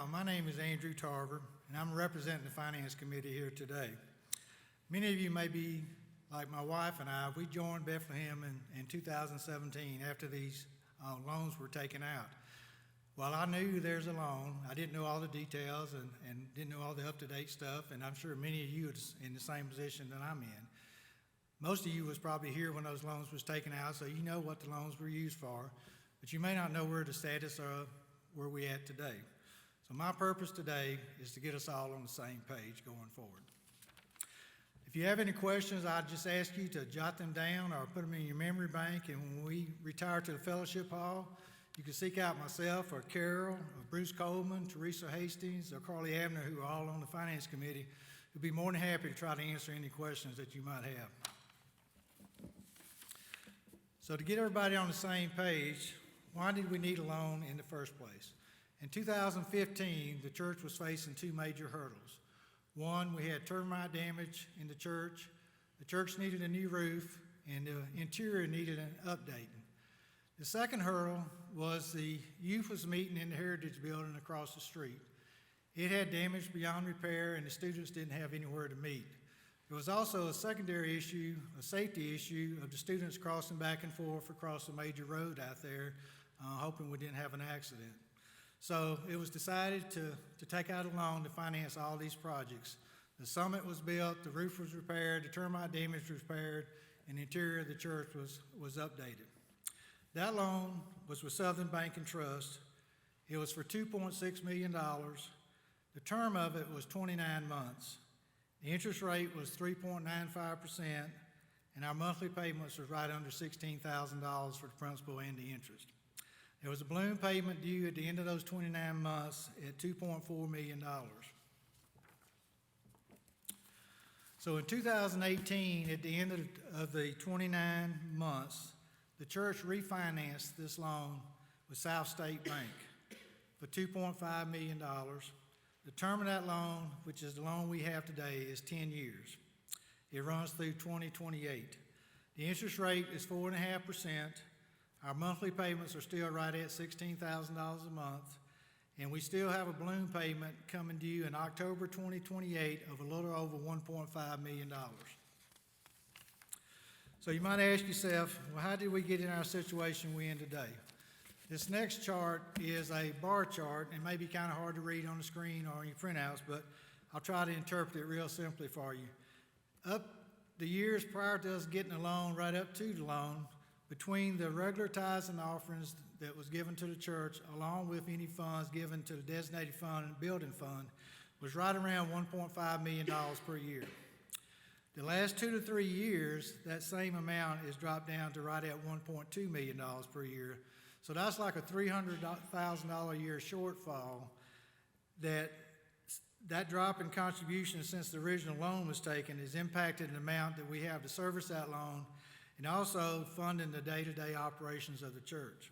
my name is Andrew Tarver, and I'm representing the Finance Committee here today. Many of you may be like my wife and I. We joined Bethlehem in 2017 after these loans were taken out. Well, I knew there's a loan. I didn't know all the details and didn't know all the up-to-date stuff, and I'm sure many of you is in the same position that I'm in. Most of you was probably here when those loans was taken out, so you know what the loans were used for, but you may not know where the status of where we at today. So my purpose today is to get us all on the same page going forward. If you have any questions, I'd just ask you to jot them down or put them in your memory bank, and when we retire to the fellowship hall, you can seek out myself or Carol or Bruce Coleman, Teresa Hastings, or Carly Abner, who are all on the Finance Committee, who'd be more than happy to try to answer any questions that you might have. So to get everybody on the same page, why did we need a loan in the first place? In 2015, the church was facing two major hurdles. One, we had termite damage in the church. The church needed a new roof, and the interior needed an updating. The second hurdle was the youth was meeting in the Heritage Building across the street. It had damage beyond repair, and the students didn't have anywhere to meet. There was also a secondary issue, a safety issue of the students crossing back and forth across a major road out there, hoping we didn't have an accident. So it was decided to take out a loan to finance all these projects. The summit was built, the roof was repaired, the termite damage was repaired, and the interior of the church was updated. That loan was with Southern Bank and Trust. It was for $2.6 million. The term of it was 29 months. The interest rate was 3.95%, and our monthly payments was right under $16,000 for the principal and the interest. There was a balloon payment due at the end of those 29 months at $2.4 million. So in 2018, at the end of the 29 months, the church refinanced this loan with South State Bank for $2.5 million. The term of that loan, which is the loan we have today, is 10 years. It runs through 2028. The interest rate is 4.5%. Our monthly payments are still right at $16,000 a month, and we still have a balloon payment coming due in October 2028 of a little over $1.5 million. So you might ask yourself, well, how did we get in our situation we're in today? This next chart is a bar chart, and may be kind of hard to read on the screen or in your printouts, but I'll try to interpret it real simply for you. Up the years prior to us getting a loan, right up to the loan, between the regular tithes and offerings that was given to the church, along with any funds given to the designated fund and building fund, was right around $1.5 million per year. The last 2 to 3 years, that same amount is dropped down to right at $1.2 million per year. So that's like a $300,000 a year shortfall. That drop in contribution since the original loan was taken has impacted the amount that we have to service that loan, and also funding the day-to-day operations of the church.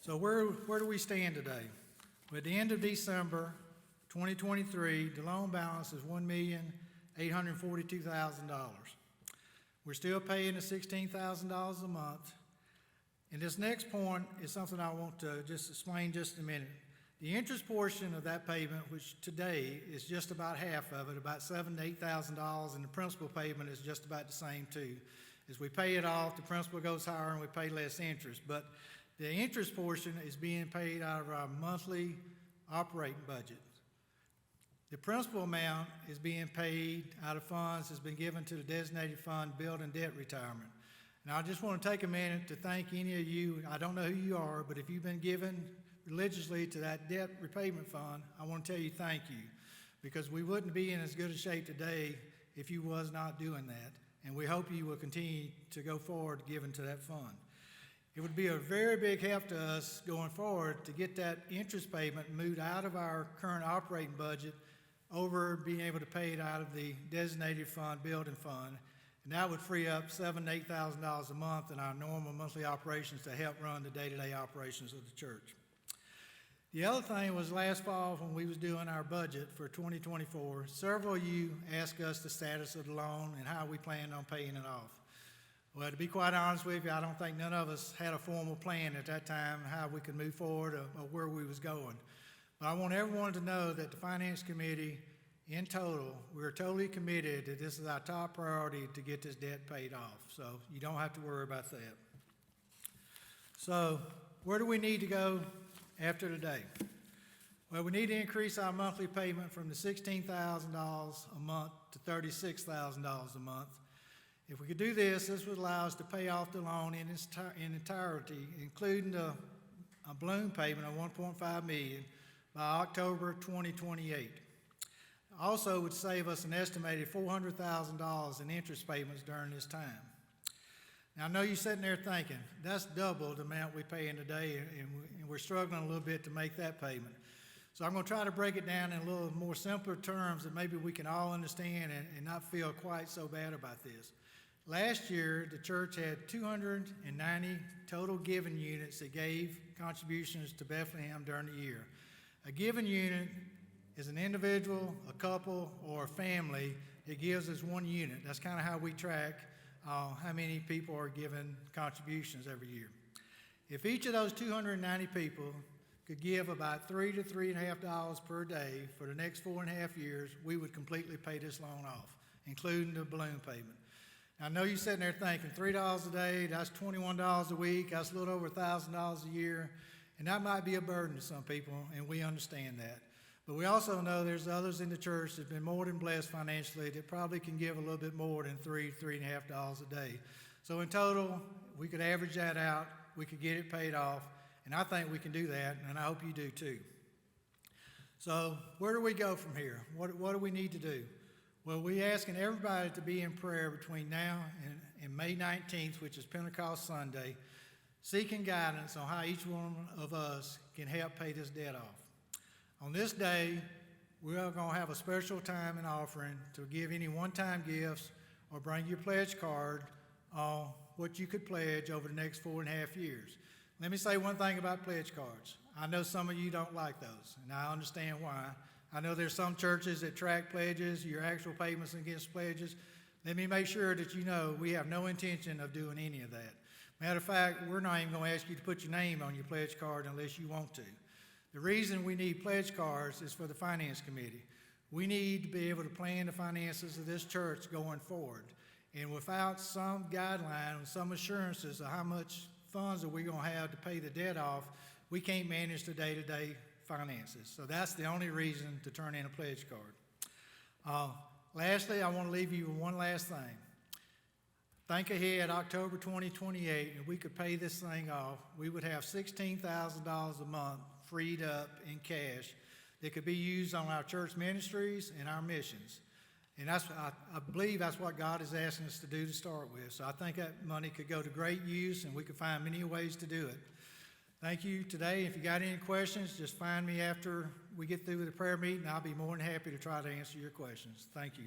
So where do we stand today? Well, at the end of December 2023, the loan balance is $1,842,000. We're still paying the $16,000 a month. And this next point is something I want to just explain just a minute. The interest portion of that payment, which today is just about half of it, about $7,000 to $8,000, and the principal payment is just about the same too. As we pay it off, the principal goes higher and we pay less interest. But the interest portion is being paid out of our monthly operating budget. The principal amount is being paid out of funds that's been given to the designated fund building debt retirement. Now, I just want to take a minute to thank any of you. I don't know who you are, but if you've been given religiously to that debt repayment fund, I want to tell you thank you, because we wouldn't be in as good a shape today if you was not doing that, and we hope you will continue to go forward giving to that fund. It would be a very big help to us going forward to get that interest payment moved out of our current operating budget over being able to pay it out of the designated fund building fund. And that would free up $7,000 to $8,000 a month in our normal monthly operations to help run the day-to-day operations of the church. The other thing was last fall when we was doing our budget for 2024, several of you asked us the status of the loan and how we planned on paying it off. Well, to be quite honest with you, I don't think none of us had a formal plan at that time how we could move forward or where we was going. But I want everyone to know that the Finance Committee, in total, we're totally committed that this is our top priority to get this debt paid off. So you don't have to worry about that. So where do we need to go after today? Well, we need to increase our monthly payment from the $16,000 a month to $36,000 a month. If we could do this, this would allow us to pay off the loan in its entirety, including a balloon payment of $1.5 million by October 2028. Also would save us an estimated $400,000 in interest payments during this time. Now, I know you're sitting there thinking, that's double the amount we pay in today, and we're struggling a little bit to make that payment. So I'm going to try to break it down in a little more simpler terms that maybe we can all understand and not feel quite so bad about this. Last year, the church had 290 total giving units that gave contributions to Bethlehem during the year. A giving unit is an individual, a couple, or a family that gives us one unit. That's kind of how we track how many people are giving contributions every year. If each of those 290 people could give about $3 to $3.50 per day for the next 4.5 years, we would completely pay this loan off, including the balloon payment. I know you're sitting there thinking $3 a day, that's $21 a week, that's a little over $1,000 a year, and that might be a burden to some people, and we understand that. But we also know there's others in the church that have been more than blessed financially that probably can give a little bit more than $3 to $3.50 a day. So in total, we could average that out, we could get it paid off, and I think we can do that, and I hope you do too. So where do we go from here? What do we need to do? Well, we're asking everybody to be in prayer between now and May 19th, which is Pentecost Sunday, seeking guidance on how each one of us can help pay this debt off. On this day, we are going to have a special time and offering to give any one-time gifts or bring your pledge card on what you could pledge over the next 4.5 years. Let me say one thing about pledge cards. I know some of you don't like those, and I understand why. I know there's some churches that track pledges, your actual payments against pledges. Let me make sure that you know we have no intention of doing any of that. Matter of fact, we're not even going to ask you to put your name on your pledge card unless you want to. The reason we need pledge cards is for the Finance Committee. We need to be able to plan the finances of this church going forward. And without some guideline, some assurances of how much funds are we going to have to pay the debt off, we can't manage the day-to-day finances. So that's the only reason to turn in a pledge card. Lastly, I want to leave you with one last thing. Think ahead, October 2028, and we could pay this thing off. We would have $16,000 a month freed up in cash that could be used on our church ministries and our missions. And I believe that's what God is asking us to do to start with. So I think that money could go to great use, and we could find many ways to do it. Thank you today. If you got any questions, just find me after we get through with the prayer meeting. I'll be more than happy to try to answer your questions. Thank you.